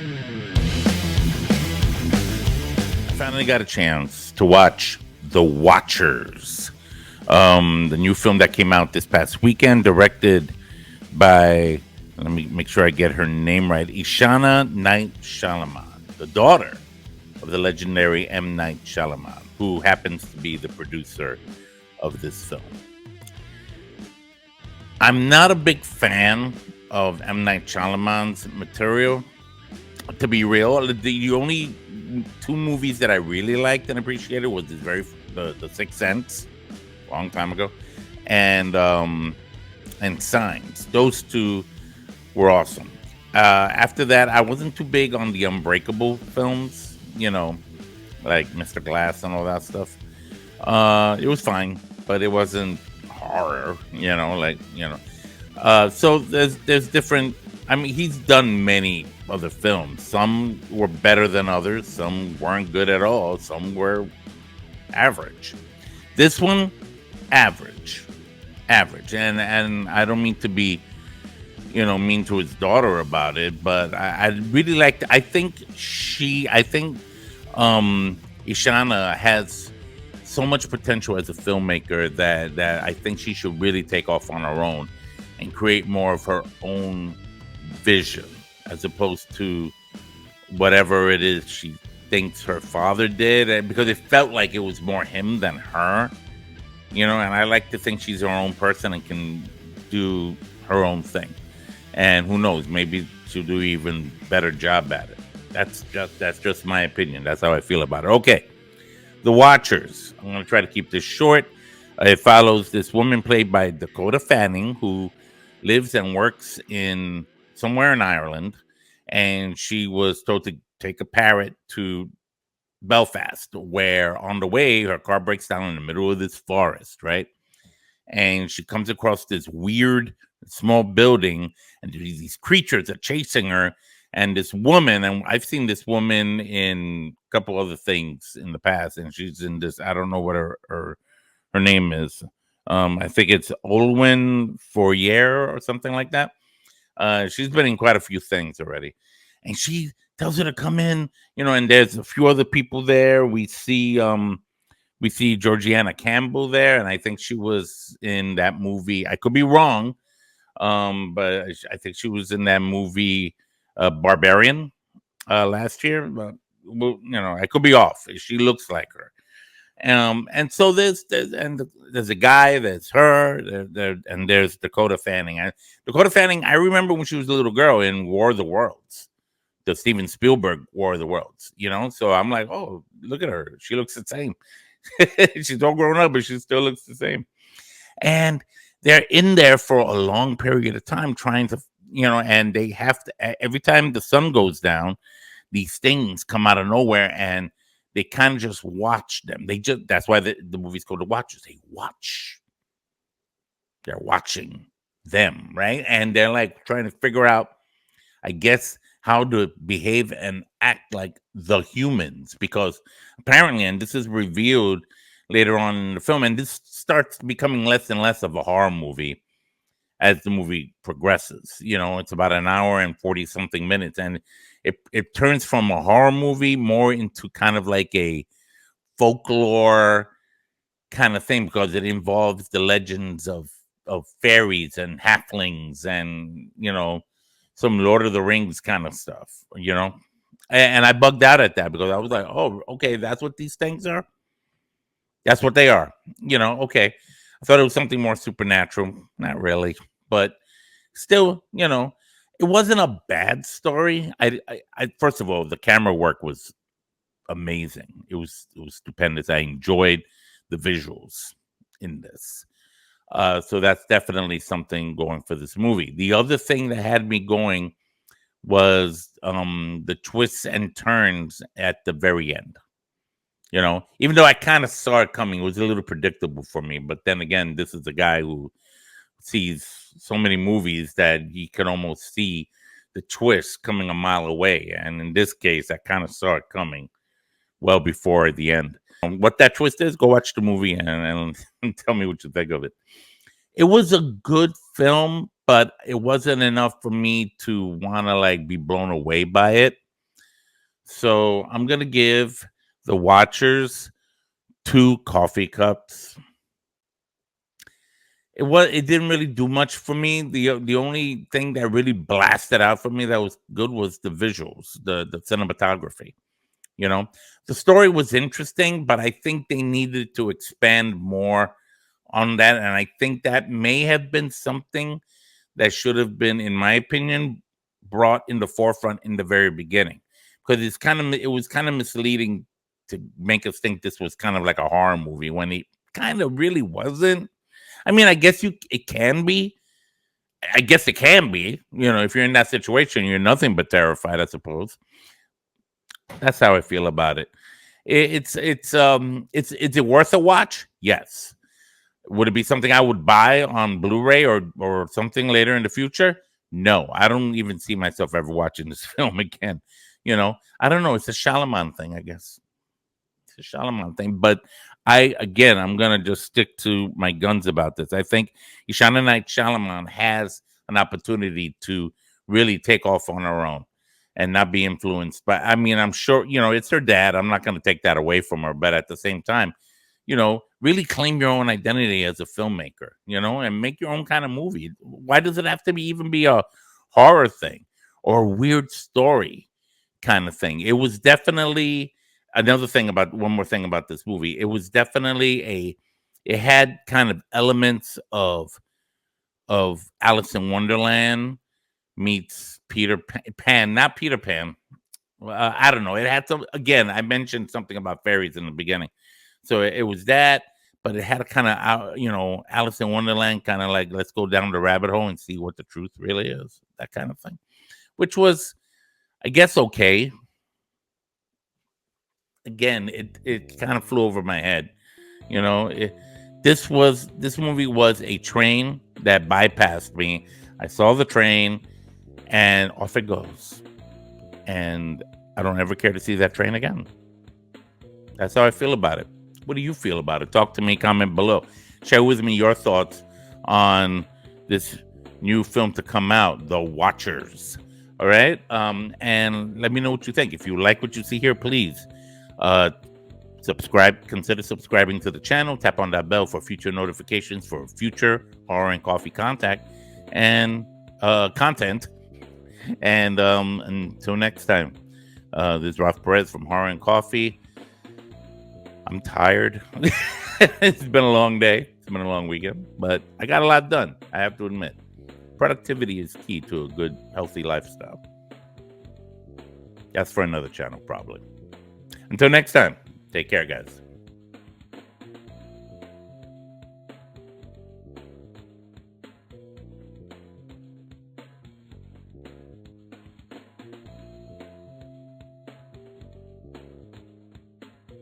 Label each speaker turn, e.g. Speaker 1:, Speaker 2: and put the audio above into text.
Speaker 1: I finally got a chance to watch The Watchers, the new film that came out this past weekend, directed by, let me make sure I get her name right, Ishana Night Shyamalan, the daughter of the legendary M. Night Shyamalan, who happens to be the producer of this film. I'm not a big fan of M. Night Shyamalan's material, to be real. The only two movies that I really liked and appreciated was the Sixth Sense, a long time ago, and Signs. Those two were awesome. After that, I wasn't too big on the Unbreakable films, like Mr. Glass and all that stuff. It was fine, but it wasn't horror, so there's different. I mean, he's done many other films. Some were better than others. Some weren't good at all. Some were average. This one, average, and I don't mean to be, mean to his daughter about it, but I really liked. I think Ishana has so much potential as a filmmaker that I think she should really take off on her own and create more of her own vision as opposed to whatever it is she thinks her father did, and because it felt like it was more him than her, and I like to think she's her own person and can do her own thing, and who knows, maybe she'll do even better job at it. That's just my opinion. That's how I feel about it. Okay, The Watchers. I'm going to try to keep this short. It follows this woman played by Dakota Fanning, who lives and works in somewhere in Ireland, and she was told to take a parrot to Belfast, where on the way her car breaks down in the middle of this forest, right? And she comes across this weird small building, and these creatures are chasing her. And this woman, and I've seen this woman in a couple other things in the past, and she's in this. I don't know what her name is. I think it's Olwen Fourier or something like that. She's been in quite a few things already, and she tells her to come in, and there's a few other people there. We see Georgiana Campbell there, and I think she was in that movie. I could be wrong, but I think she was in that movie Barbarian last year. But well, I could be off. She looks like her. And so there's a guy, there's her, and there's Dakota Fanning. Dakota Fanning, I remember when she was a little girl in War of the Worlds, the Steven Spielberg War of the Worlds, So I'm like, oh, look at her. She looks the same. She's all grown up, but she still looks the same. And they're in there for a long period of time trying to, and they have to, every time the sun goes down, these things come out of nowhere and they kind of just watch them. That's why the movie's called The Watchers. They watch. They're watching them, right? And they're like trying to figure out, I guess, how to behave and act like the humans. Because apparently, and this is revealed later on in the film, and this starts becoming less and less of a horror movie as the movie progresses. It's about an hour and 40 something minutes, and it turns from a horror movie more into kind of like a folklore kind of thing, because it involves the legends of fairies and halflings and some Lord of the Rings kind of stuff, and I bugged out at that because I was like, oh, okay, that's what these things are. That's what they are, okay. I thought it was something more supernatural. Not really, but still, it wasn't a bad story. I first of all, the camera work was amazing. It was stupendous. I enjoyed the visuals in this. So that's definitely something going for this movie. The other thing that had me going was the twists and turns at the very end. Even though I kind of saw it coming, it was a little predictable for me. But then again, this is a guy who sees so many movies that he can almost see the twist coming a mile away. And in this case, I kind of saw it coming well before the end. What that twist is, go watch the movie and tell me what you think of it. It was a good film, but it wasn't enough for me to want to like be blown away by it. So I'm gonna give The Watchers 2 coffee cups. It didn't really do much for me. The only thing that really blasted out for me that was good was the visuals, the cinematography. You know, the story was interesting, but I think they needed to expand more on that, and I think that may have been something that should have been, in my opinion, brought in the forefront in the very beginning, because it was kind of misleading to make us think this was kind of like a horror movie when it kind of really wasn't. I mean, it can be. I guess it can be. If you're in that situation, you're nothing but terrified, I suppose. That's how I feel about it. Is it worth a watch? Yes. Would it be something I would buy on Blu-ray or something later in the future? No, I don't even see myself ever watching this film again. I don't know. It's a Shalaman thing, I guess. It's a Shalaman thing. But I'm gonna just stick to my guns about this. I think Ishana Night Shalaman has an opportunity to really take off on her own and not be influenced. But I mean, I'm sure it's her dad. I'm not going to take that away from her. But at the same time, really claim your own identity as a filmmaker, and make your own kind of movie. Why does it have to even be a horror thing or a weird story kind of thing? It was definitely one more thing about this movie. It was definitely it had kind of elements of Alice in Wonderland meets Peter Pan, not Peter Pan. I don't know. It had some. Again, I mentioned something about fairies in the beginning, so it was that, but it had a kind of Alice in Wonderland kind of like, let's go down the rabbit hole and see what the truth really is, that kind of thing, which was, I guess, okay. Again, it kind of flew over my head. This movie was a train that bypassed me. I saw the train and off it goes. And I don't ever care to see that train again. That's how I feel about it. What do you feel about it? Talk to me, comment below. Share with me your thoughts on this new film to come out, The Watchers. All right? And let me know what you think. If you like what you see here, please subscribe. Consider subscribing to the channel. Tap on that bell for future notifications for future horror and coffee content. And until next time, this is Ralph Perez from Horror and Coffee. I'm tired. It's been a long day. It's been a long weekend, but I got a lot done. I have to admit, productivity is key to a good, healthy lifestyle. That's for another channel, probably. Until next time, take care, guys.